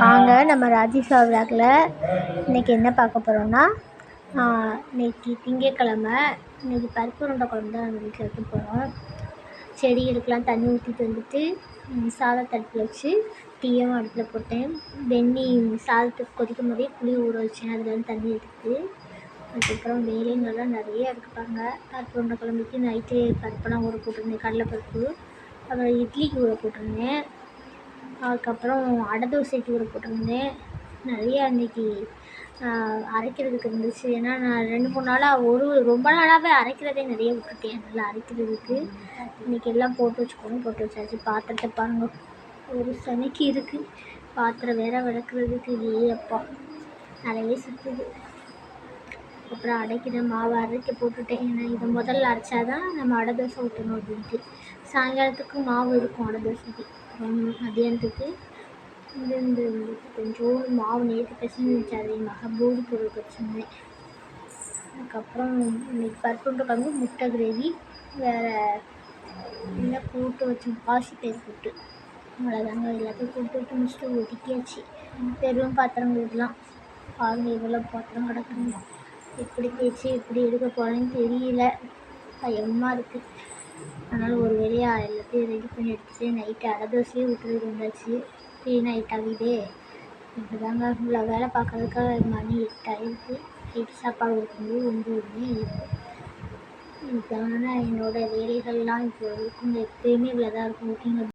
வாங்க நம்ம ராஜேஷா விளாக்ல இன்றைக்கி என்ன பார்க்க போகிறோம்னா, இன்றைக்கி திங்கக்கிழமை. இன்றைக்கி பருப்பு உருண்டை குழம்பு தான் நம்ம வீட்டில் வைக்க போகிறோம். செடிகளுக்கெலாம் தண்ணி ஊற்றிட்டு வந்துட்டு சாதத்தை அடுப்பில் வச்சு டீயும் அடுப்பில் போட்டேன். வெந்நி சாதத்துக்கு கொதிக்கும் போதே புளி ஊற வச்சேன். அதில் வந்து தண்ணி எடுத்து அதுக்கப்புறம் வேலைங்கள்லாம் நிறைய இருக்குப்பாங்க. பருப்பு உருண்டை குழம்புக்கு நைட்டு பருப்பெல்லாம் ஊற போட்டிருந்தேன், கடலைப்பருப்பு. அப்புறம் இட்லிக்கு ஊற போட்டிருந்தேன். அதுக்கப்புறம் அடை தோசைக்கு ஊற போட்டிருந்தேன். நிறையா அன்றைக்கி அரைக்கிறதுக்கு இருந்துச்சு. ஏன்னா நான் 2-3 நாளாக ரொம்ப நாளாகவே அரைக்கிறதே நிறைய விட்டுட்டேன். நல்லா அரைக்கிறதுக்கு இன்றைக்கி எல்லாம் போட்டு வச்சுக்கோன்னு போட்டு வச்சாச்சு. பாத்திரத்தை பாருங்க, ஒரு சமைக்கு இருக்குது. பாத்திரம் வேற விளக்குறதுக்கு அப்பா நிறைய சுற்றுது. அப்புறம் அடைக்கிற மாவு அரைக்க போட்டுட்டேன். ஏன்னா இதை முதல்ல அரைச்சாதான் நம்ம அடை தோசை ஊற்றணும் அப்படின்ட்டு. சாயங்காலத்துக்கு மாவு இருக்கும் அடை தோசைக்கு. மதியானத்துக்கு இந்த கொஞ்சோண்டு மாவு நேற்று பிசைஞ்சு வச்சு அதிகமாக பூரி பொருள் வச்சுருந்தேன். அதுக்கப்புறம் இன்றைக்கி பருப்பு உருண்டை குழம்பு, முட்டை கிரேவி, வேறு என்ன கூட்டு வச்சோம், பாசிப்பயிறு கூட்டு. அவ்வளோதாங்க. எல்லாத்தையும் கூட்டு விட்டு முடிச்சுட்டு ஒதுக்கியாச்சு. பெரும் பாத்திரங்களுக்கெலாம் பாருங்கள் இவ்வளோ பாத்திரம் கிடக்குங்க. எப்படி தேய்ச்சி எப்படி எடுக்க போகிறேன்னு தெரியல, பயமாக இருக்குது. அதனால் ஒரு வேலையாக எல்லாத்தையும் ரெடி பண்ணி எடுத்துகிட்டு நைட்டு அடை தோசையே ஊற்றுறது வந்தாச்சு. நைட் ஆகுதே. இப்படி தாங்க இவ்வளோ வேலை பார்க்குறதுக்காக மணி 8 ஆகிருக்கு. நைட்டு சாப்பாடு கொடுக்கும்போது 9 மணி ஆகிருக்கு. இதுக்கான என்னோடய வேலைகள்லாம் இப்போ இருக்குங்க. எப்போயுமே இவ்வளோ தான் இருக்கும். ஓகேங்க.